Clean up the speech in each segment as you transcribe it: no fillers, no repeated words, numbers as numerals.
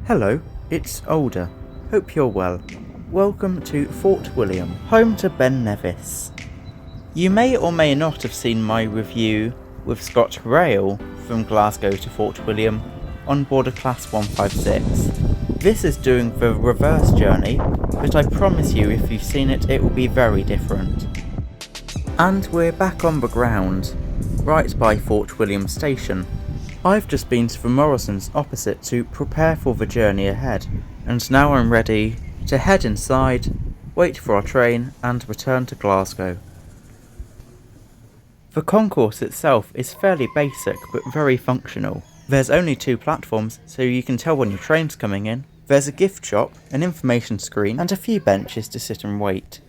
Hello, it's Older. Hope you're well. Welcome to Fort William, home to Ben Nevis. You may or may not have seen my review with ScotRail from Glasgow to Fort William on board a Class 156. This is doing the reverse journey, but I promise you if you've seen it, it will be very different. And we're back on the ground, right by Fort William Station. I've just been to the Morrisons opposite to prepare for the journey ahead, and now I'm ready to head inside, wait for our train and return to Glasgow. The concourse itself is fairly basic but very functional. There's only 2 platforms, so you can tell when your train's coming in. There's a gift shop, an information screen and a few benches to sit and wait.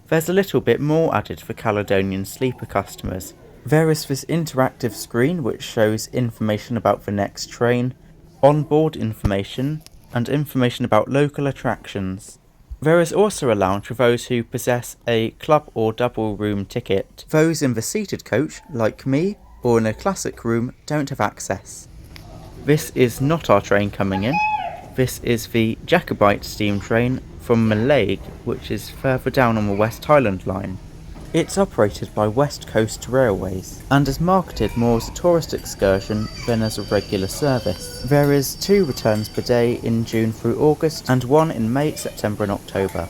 There's a little bit more added for Caledonian sleeper customers. There is this interactive screen which shows information about the next train, onboard information, and information about local attractions. There is also a lounge for those who possess a club or double room ticket. Those in the seated coach, like me, or in a classic room, don't have access. This is not our train coming in. This is the Jacobite steam train from Mallaig, which is further down on the West Highland Line. It's operated by West Coast Railways and is marketed more as a tourist excursion than as a regular service. There is 2 returns per day in June through August and 1 in May, September and October.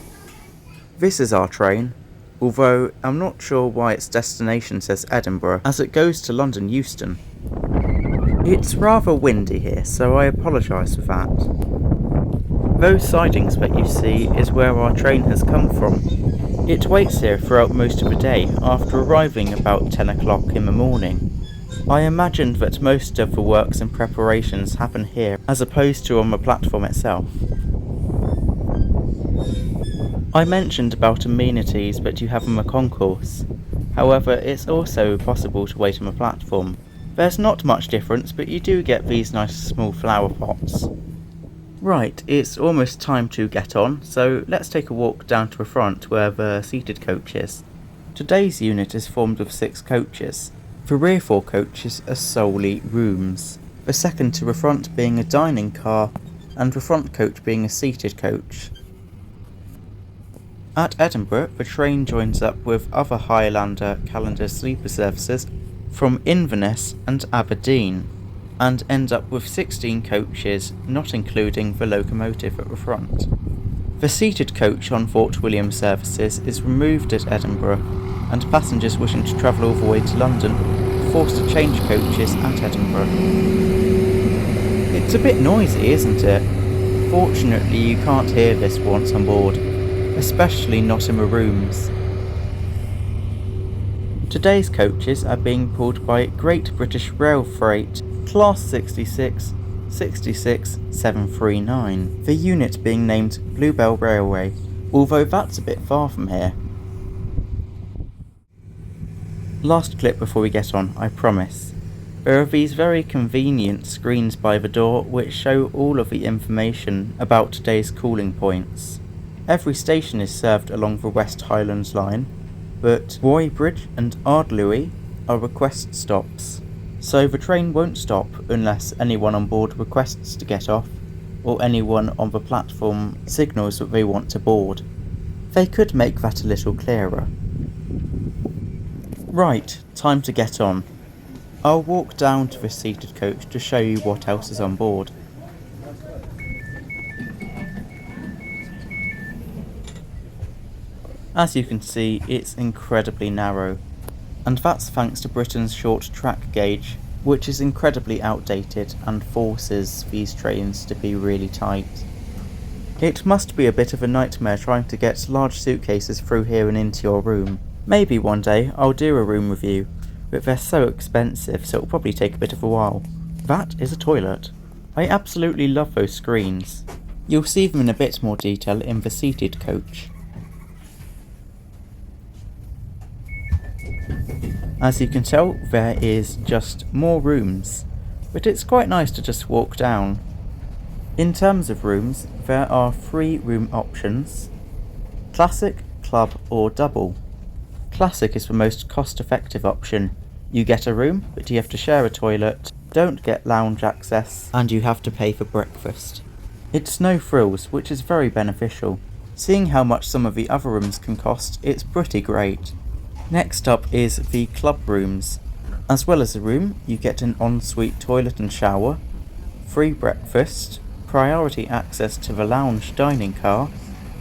This is our train, although I'm not sure why its destination says Edinburgh, as it goes to London Euston. It's rather windy here, so I apologise for that. Those sidings that you see is where our train has come from. It waits here throughout most of the day, after arriving about 10 o'clock in the morning. I imagined that most of the works and preparations happen here, as opposed to on the platform itself. I mentioned about amenities that you have on the concourse. However, it's also possible to wait on the platform. There's not much difference, but you do get these nice small flower pots. Right, it's almost time to get on, so let's take a walk down to the front where the seated coach is. Today's unit is formed of 6 coaches. The rear 4 coaches are solely rooms, the second to the front being a dining car, and the front coach being a seated coach. At Edinburgh, the train joins up with other Highlander calendar sleeper services from Inverness and Aberdeen, and ends up with 16 coaches, not including the locomotive at the front. The seated coach on Fort William services is removed at Edinburgh, and passengers wishing to travel all the way to London are forced to change coaches at Edinburgh. It's a bit noisy, isn't it? Fortunately, you can't hear this once on board, especially not in the rooms. Today's coaches are being pulled by Great British Railfreight Class 66 739, the unit being named Bluebell Railway, although that's a bit far from here. Last clip before we get on, I promise. There are these very convenient screens by the door which show all of the information about today's cooling points. Every station is served along the West Highland Line, but Roybridge and Ardluey are request stops. So the train won't stop unless anyone on board requests to get off, or anyone on the platform signals that they want to board. They could make that a little clearer. Right, time to get on. I'll walk down to the seated coach to show you what else is on board. As you can see, it's incredibly narrow. And that's thanks to Britain's short track gauge, which is incredibly outdated and forces these trains to be really tight. It must be a bit of a nightmare trying to get large suitcases through here and into your room. Maybe one day I'll do a room review, but they're so expensive so it'll probably take a bit of a while. That is a toilet. I absolutely love those screens. You'll see them in a bit more detail in the seated coach. As you can tell, there is just more rooms, but it's quite nice to just walk down. In terms of rooms, there are 3 room options: Classic, Club or Double. Classic is the most cost-effective option. You get a room, but you have to share a toilet, don't get lounge access, and you have to pay for breakfast. It's no frills, which is very beneficial. Seeing how much some of the other rooms can cost, it's pretty great. Next up is the club rooms. As well as a room, you get an ensuite toilet and shower, free breakfast, priority access to the lounge dining car,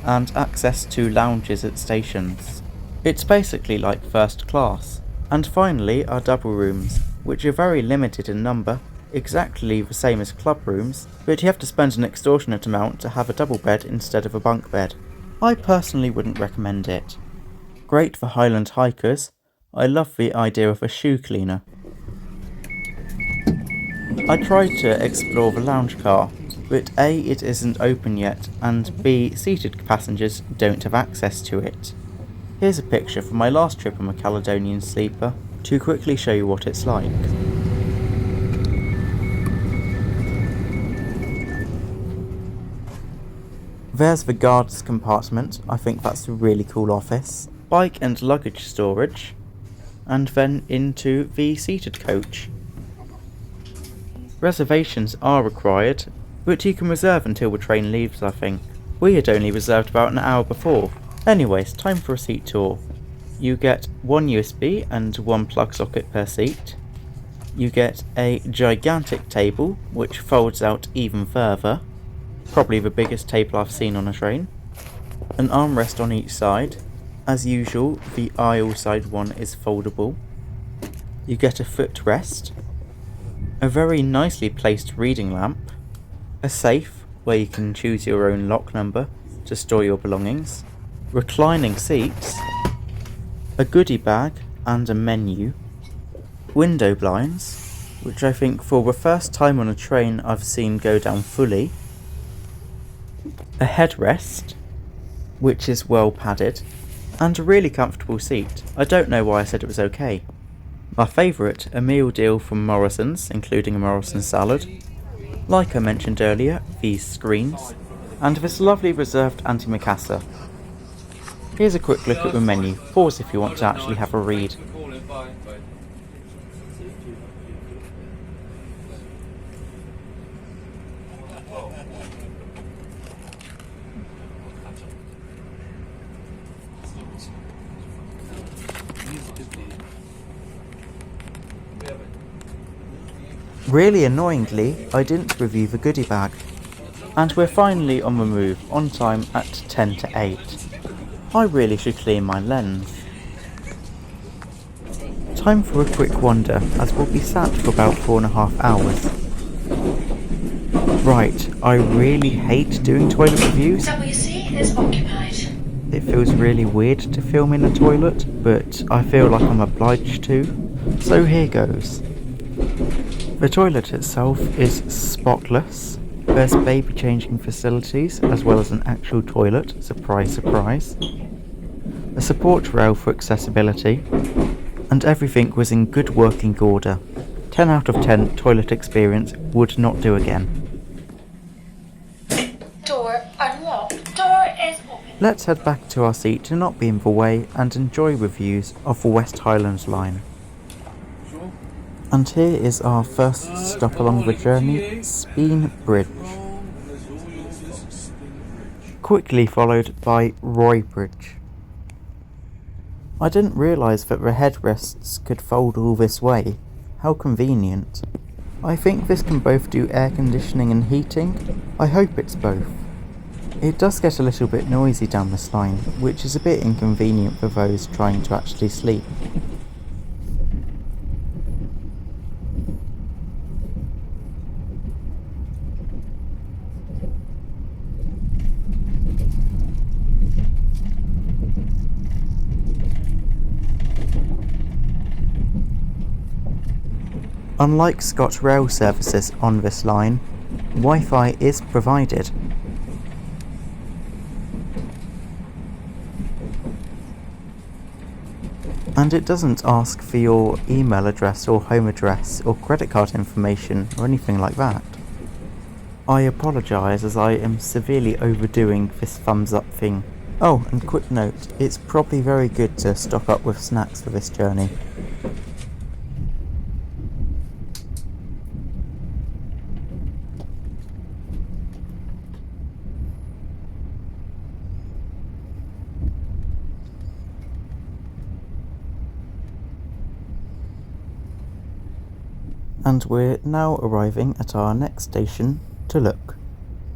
and access to lounges at stations. It's basically like first class. And finally are double rooms, which are very limited in number, exactly the same as club rooms, but you have to spend an extortionate amount to have a double bed instead of a bunk bed. I personally wouldn't recommend it. Great for Highland hikers. I love the idea of a shoe cleaner. I tried to explore the lounge car, but A, it isn't open yet, and B, seated passengers don't have access to it. Here's a picture from my last trip on a Caledonian sleeper, to quickly show you what it's like. There's the guards compartment, I think that's a really cool office. Bike and luggage storage, and then into the seated coach. Reservations are required, but you can reserve until the train leaves, I think. We had only reserved about an hour before. Anyways, time for a seat tour. You get one USB and one plug socket per seat. You get a gigantic table, which folds out even further. Probably the biggest table I've seen on a train. An armrest on each side. As usual, the aisle side one is foldable. You get a footrest. A very nicely placed reading lamp. A safe, where you can choose your own lock number to store your belongings. Reclining seats. A goodie bag and a menu. Window blinds, which I think for the first time on a train I've seen go down fully. A headrest, which is well padded, and a really comfortable seat. I don't know why I said it was okay. My favourite, a meal deal from Morrison's, including a Morrison salad. Like I mentioned earlier, these screens, and this lovely reserved antimacassar. Here's a quick look at the menu. Pause if you want to actually have a read. Really annoyingly, I didn't review the goodie bag. And we're finally on the move, on time at 10 to 8. I really should clean my lens. Time for a quick wander, as we'll be sat for about 4.5 hours. Right, I really hate doing toilet reviews. WC is occupied. It feels really weird to film in a toilet, but I feel like I'm obliged to, so here goes. The toilet itself is spotless. There's baby changing facilities as well as an actual toilet, surprise surprise. A support rail for accessibility, and everything was in good working order. 10 out of 10 toilet experience, would not do again. Door unlocked. Door is open. Let's head back to our seat to not be in the way and enjoy reviews of the West Highland Line. And here is our first stop along the journey, Speen Bridge. Quickly followed by Roy Bridge. I didn't realise that the headrests could fold all this way. How convenient. I think this can both do air conditioning and heating. I hope it's both. It does get a little bit noisy down this line, which is a bit inconvenient for those trying to actually sleep. Unlike ScotRail services on this line, Wi-Fi is provided. And it doesn't ask for your email address or home address or credit card information or anything like that. I apologise as I am severely overdoing this thumbs up thing. Oh, and quick note, it's probably very good to stock up with snacks for this journey. And we're now arriving at our next station, Tulla.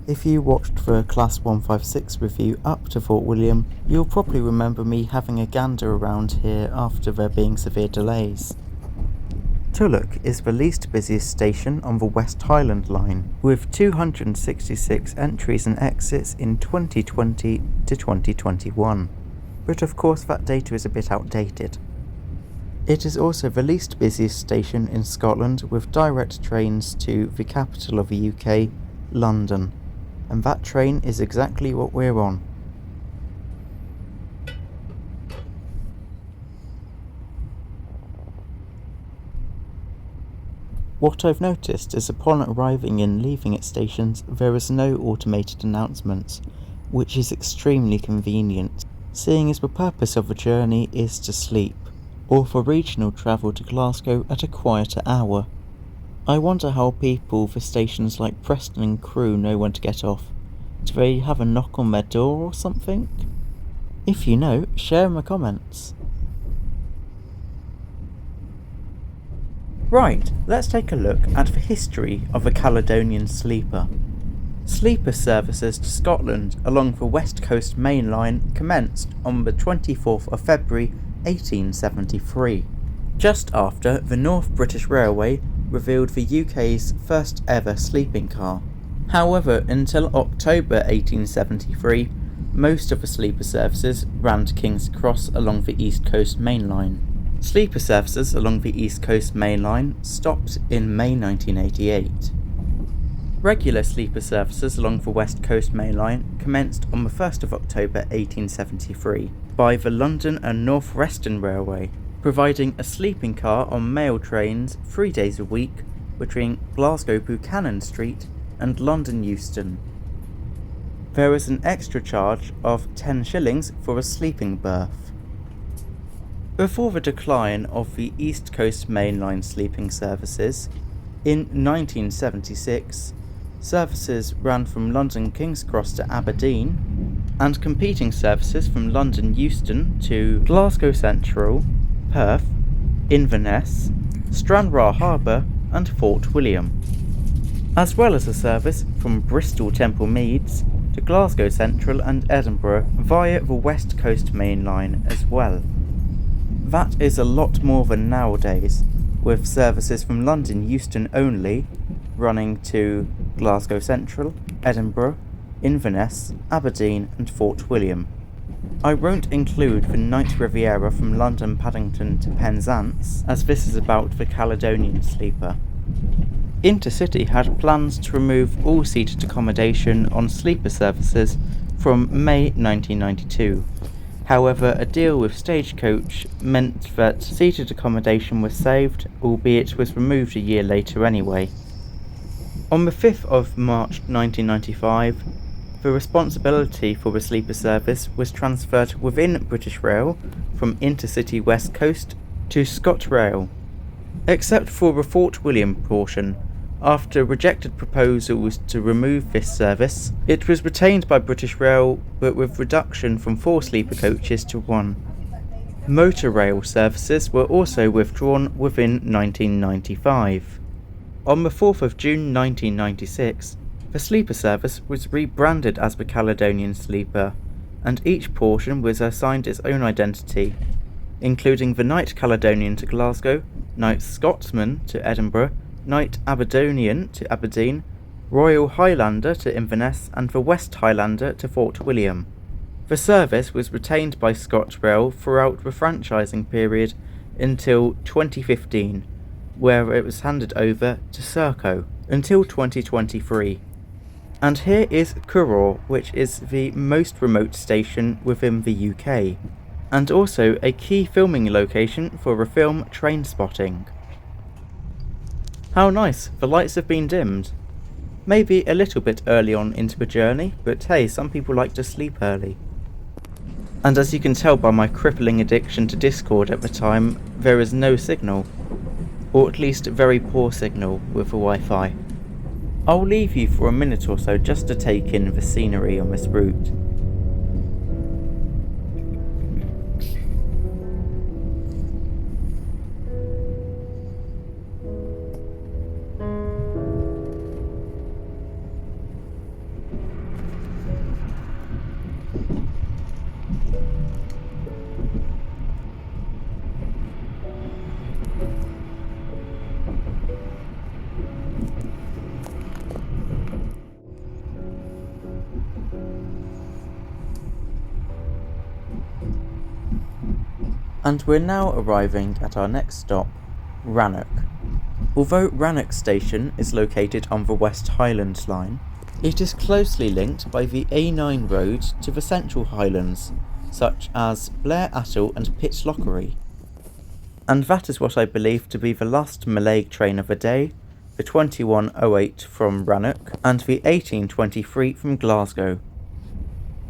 If you watched the Class 156 review up to Fort William, you'll probably remember me having a gander around here after there being severe delays. Tulla is the least busiest station on the West Highland Line, with 266 entries and exits in 2020 to 2021. But of course that data is a bit outdated. It is also the least busiest station in Scotland, with direct trains to the capital of the UK, London. And that train is exactly what we're on. What I've noticed is upon arriving and leaving at stations, there is no automated announcements, which is extremely convenient, seeing as the purpose of the journey is to sleep, or for regional travel to Glasgow at a quieter hour. I wonder how people for stations like Preston and Crewe know when to get off. Do they have a knock on their door or something? If you know, share in the comments. Right, let's take a look at the history of a Caledonian sleeper. Sleeper services to Scotland along the West Coast Main Line commenced on the 24th of February 1873, just after the North British Railway revealed the UK's first ever sleeping car. However, until October 1873, most of the sleeper services ran to King's Cross along the East Coast Main Line. Sleeper services along the East Coast Main Line stopped in May 1988. Regular sleeper services along the West Coast Main Line commenced on the 1st of October 1873 by the London and North Western Railway, providing a sleeping car on mail trains 3 days a week between Glasgow Buchanan Street and London Euston. There is an extra charge of 10 shillings for a sleeping berth. Before the decline of the East Coast Main Line sleeping services, in 1976, services ran from London King's Cross to Aberdeen, and competing services from London Euston to Glasgow Central, Perth, Inverness, Stranraer Harbour and Fort William, as well as a service from Bristol Temple Meads to Glasgow Central and Edinburgh via the West Coast Main Line as well. That is a lot more than nowadays, with services from London Euston only running to Glasgow Central, Edinburgh, Inverness, Aberdeen and Fort William. I won't include the Night Riviera from London Paddington to Penzance, as this is about the Caledonian sleeper. Intercity had plans to remove all seated accommodation on sleeper services from May 1992. However, a deal with Stagecoach meant that seated accommodation was saved, albeit was removed a year later anyway. On the 5th of March 1995, the responsibility for the sleeper service was transferred within British Rail from Intercity West Coast to ScotRail, except for the Fort William portion. After rejected proposals to remove this service, it was retained by British Rail, but with reduction from 4 sleeper coaches to 1. Motor rail services were also withdrawn within 1995. On the 4th of June 1996, the sleeper service was rebranded as the Caledonian Sleeper, and each portion was assigned its own identity, including the Night Caledonian to Glasgow, Night Scotsman to Edinburgh, Night Aberdonian to Aberdeen, Royal Highlander to Inverness and the West Highlander to Fort William. The service was retained by ScotRail throughout the franchising period until 2015, where it was handed over to Serco until 2023. And here is Crewe, which is the most remote station within the UK, and also a key filming location for the film Trainspotting. How nice, the lights have been dimmed. Maybe a little bit early on into the journey, but hey, some people like to sleep early. And as you can tell by my crippling addiction to Discord at the time, there is no signal. Or at least very poor signal with the Wi-Fi. I'll leave you for a minute or so just to take in the scenery on this route. And we're now arriving at our next stop, Rannoch. Although Rannoch Station is located on the West Highland Line, it is closely linked by the A9 road to the Central Highlands, such as Blair Attle and Pitlochry. And that is what I believe to be the last Mallaig train of the day, the 2108 from Rannoch and the 1823 from Glasgow.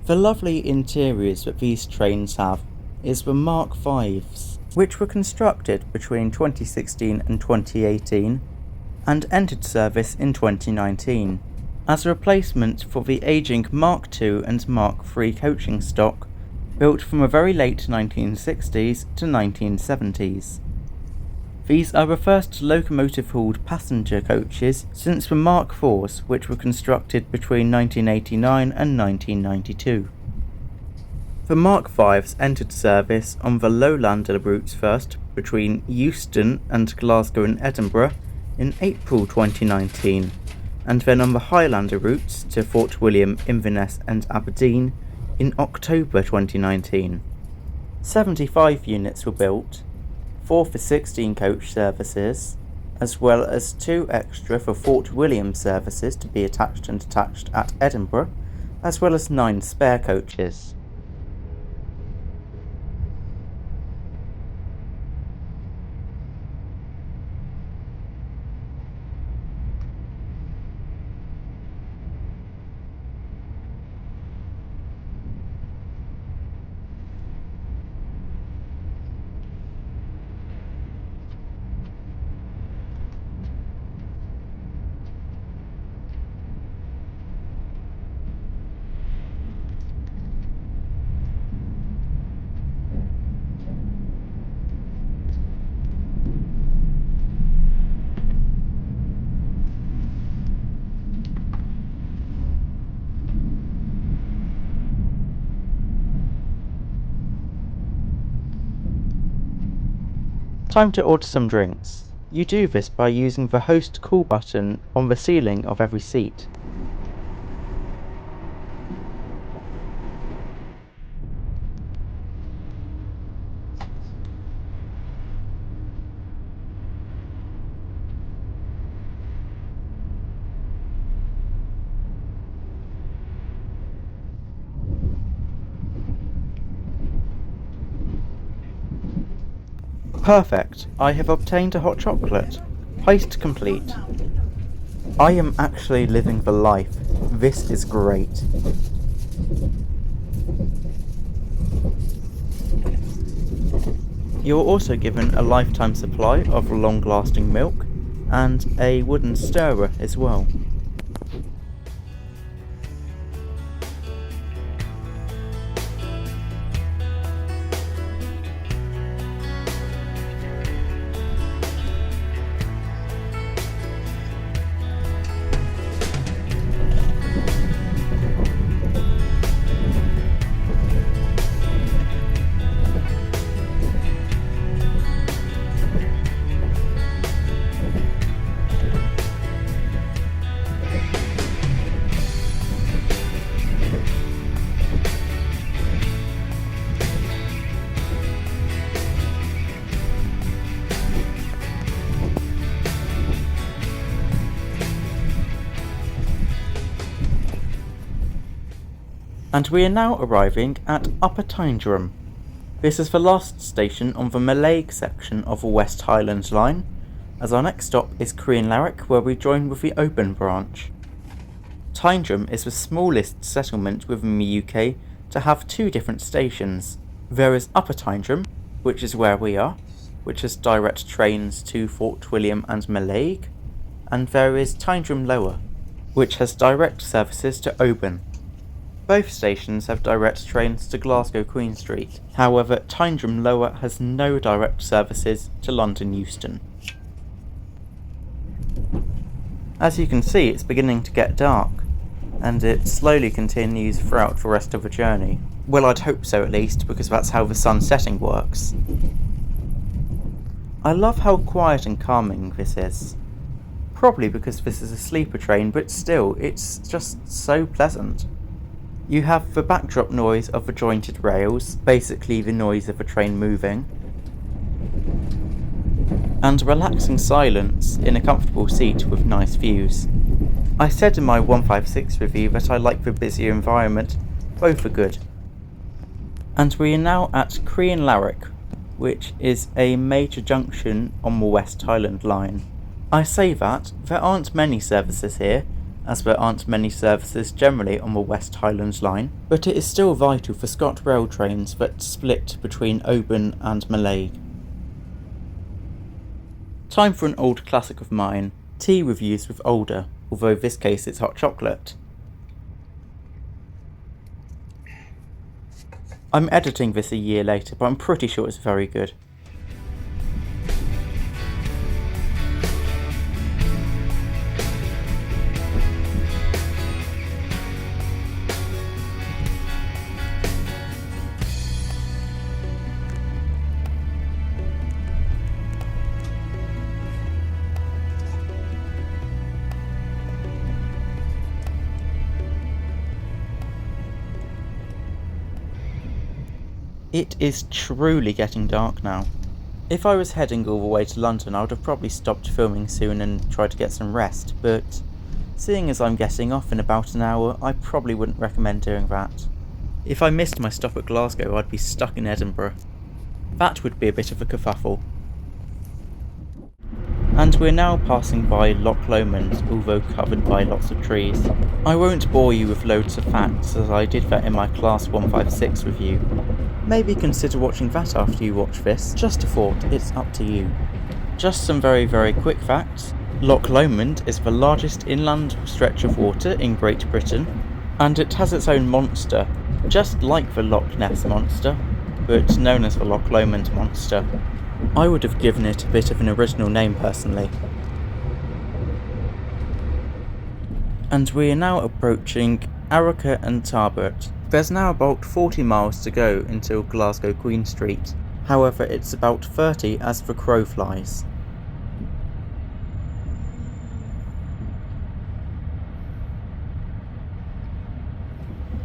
The lovely interiors that these trains have is the Mark V's, which were constructed between 2016 and 2018 and entered service in 2019 as a replacement for the ageing Mark II and Mark III coaching stock built from the very late 1960s to 1970s. These are the first locomotive-hauled passenger coaches since the Mark IVs, which were constructed between 1989 and 1992. The Mark V's entered service on the Lowlander routes first between Euston and Glasgow and Edinburgh in April 2019, and then on the Highlander routes to Fort William, Inverness and Aberdeen in October 2019. 75 units were built, 4 for 16 coach services, as well as 2 extra for Fort William services to be attached and detached at Edinburgh, as well as 9 spare coaches. Time to order some drinks. You do this by using the host call button on the ceiling of every seat. Perfect, I have obtained a hot chocolate. Heist complete. I am actually living the life. This is great. You're also given a lifetime supply of long-lasting milk and a wooden stirrer as well. And we are now arriving at Upper Tyndrum. This is the last station on the Mallaig section of the West Highland Line, as our next stop is Crewe, where we join with the Oban branch. Tyndrum is the smallest settlement within the UK to have 2 different stations. There is Upper Tyndrum, which is where we are, which has direct trains to Fort William and Mallaig, and there is Tyndrum Lower, which has direct services to Oban. Both stations have direct trains to Glasgow Queen Street, however Tyndrum Lower has no direct services to London Euston. As you can see, it's beginning to get dark, and it slowly continues throughout the rest of the journey. Well, I'd hope so at least, because that's how the sun setting works. I love how quiet and calming this is. Probably because this is a sleeper train, but still, it's just so pleasant. You have the backdrop noise of the jointed rails, basically the noise of a train moving, and relaxing silence in a comfortable seat with nice views. I said in my 156 review that I like the busier environment, both are good. And we are now at Craigendoran, which is a major junction on the West Highland Line. I say that there aren't many services here, as there aren't many services generally on the West Highland Line, but it is still vital for ScotRail trains that split between Oban and Mallaig. Time for an old classic of mine, tea reviews with Older, although this case it's hot chocolate. I'm editing this a year later, but I'm pretty sure it's very good. It is truly getting dark now. If I was heading all the way to London, I would have probably stopped filming soon and tried to get some rest, but seeing as I'm getting off in about an hour, I probably wouldn't recommend doing that. If I missed my stop at Glasgow, I'd be stuck in Edinburgh. That would be a bit of a kerfuffle. And we're now passing by Loch Lomond, although covered by lots of trees. I won't bore you with loads of facts, as I did that in my Class 156 review. Maybe consider watching that after you watch this, just a thought, it's up to you. Just some very quick facts. Loch Lomond is the largest inland stretch of water in Great Britain, and it has its own monster, just like the Loch Ness Monster, but known as the Loch Lomond Monster. I would have given it a bit of an original name personally. And we are now approaching Arrocha and Tarbert. There's now about 40 miles to go until Glasgow Queen Street, however it's about 30 as the crow flies.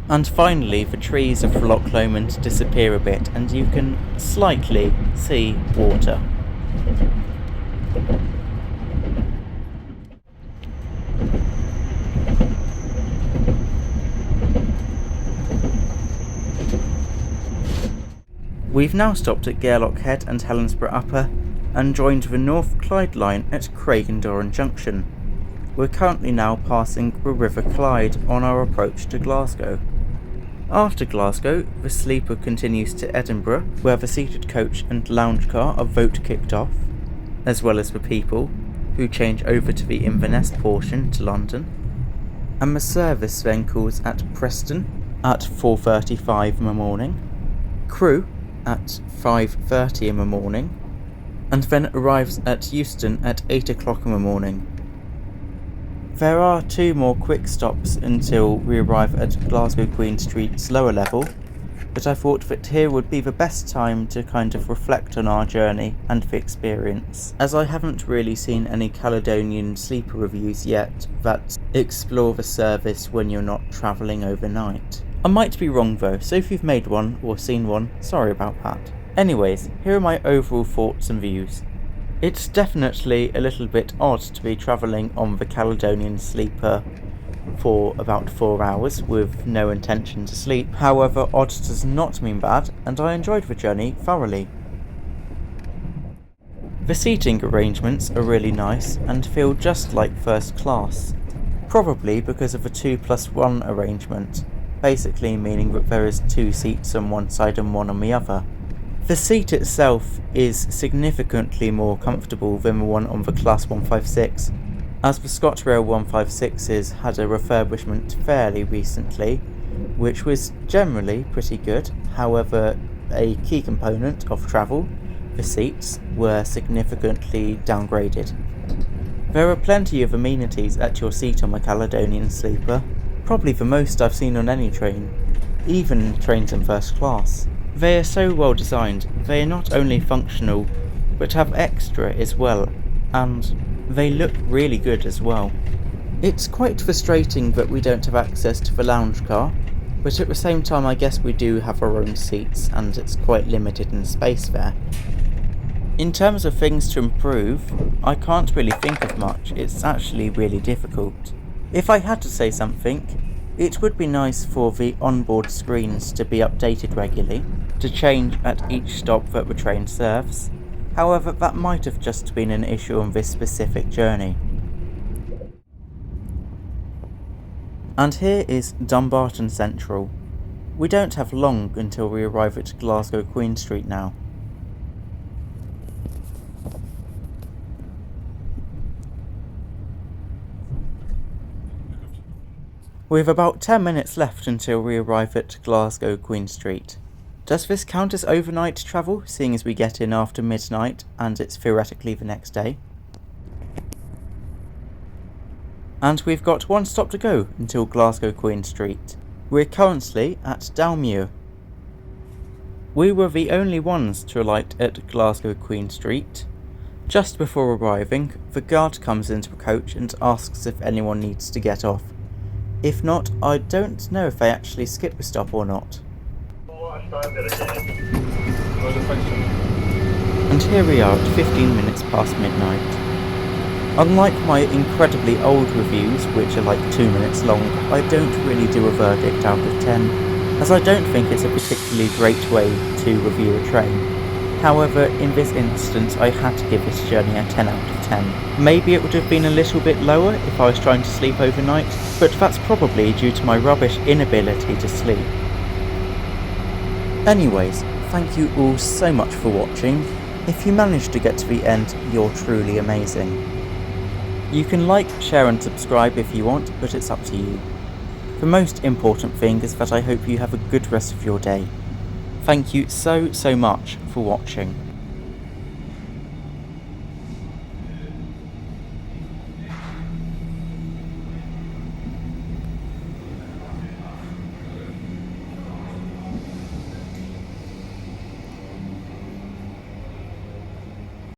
And finally the trees of Loch Lomond disappear a bit and you can slightly see water. We've now stopped at Gairloch Head and Helensburgh Upper and joined the North Clyde Line at Craigendoran Junction. We're currently now passing the River Clyde on our approach to Glasgow. After Glasgow, the sleeper continues to Edinburgh, where the seated coach and lounge car are vote kicked off, as well as the people, who change over to the Inverness portion to London. And the service then calls at Preston at 4:35 in the morning, Crewe at 5:30 in the morning, and then arrives at Euston at 8 o'clock in the morning. There are 2 more quick stops until we arrive at Glasgow Queen Street's lower level, but I thought that here would be the best time to kind of reflect on our journey and the experience, as I haven't really seen any Caledonian sleeper reviews yet that explore the service when you're not travelling overnight. I might be wrong though, so if you've made one or seen one, sorry about that. Anyways, here are my overall thoughts and views. It's definitely a little bit odd to be travelling on the Caledonian sleeper for about 4 hours with no intention to sleep. However, odd does not mean bad, and I enjoyed the journey thoroughly. The seating arrangements are really nice and feel just like first class, probably because of the 2+1 arrangement, basically meaning that there is 2 seats on one side and 1 on the other. The seat itself is significantly more comfortable than the one on the Class 156, as the ScotRail 156s had a refurbishment fairly recently, which was generally pretty good. However, a key component of travel, the seats, were significantly downgraded. There are plenty of amenities at your seat on the Caledonian sleeper, probably the most I've seen on any train, even trains in first class. They are so well designed, they are not only functional, but have extra as well, and they look really good as well. It's quite frustrating that we don't have access to the lounge car, but at the same time I guess we do have our own seats and it's quite limited in space there. In terms of things to improve, I can't really think of much. It's actually really difficult. If I had to say something, it would be nice for the onboard screens to be updated regularly, to change at each stop that the train serves. However, that might have just been an issue on this specific journey. And here is Dumbarton Central. We don't have long until we arrive at Glasgow Queen Street now. We have about 10 minutes left until we arrive at Glasgow Queen Street. Does this count as overnight travel, seeing as we get in after midnight and it's theoretically the next day? And we've got one stop to go until Glasgow Queen Street. We're currently at Dalmuir. We were the only ones to alight at Glasgow Queen Street. Just before arriving, the guard comes into the coach and asks if anyone needs to get off. If not, I don't know if they actually skip the stop or not. And here we are at 15 minutes past midnight. Unlike my incredibly old reviews, which are like 2 minutes long, I don't really do a verdict out of 10, as I don't think it's a particularly great way to review a train. However, in this instance I had to give this journey a 10 out of 10. Maybe it would have been a little bit lower if I was trying to sleep overnight, but that's probably due to my rubbish inability to sleep. Anyways, thank you all so much for watching. If you managed to get to the end, you're truly amazing. You can like, share and subscribe if you want, but it's up to you. The most important thing is that I hope you have a good rest of your day. Thank you so much for watching.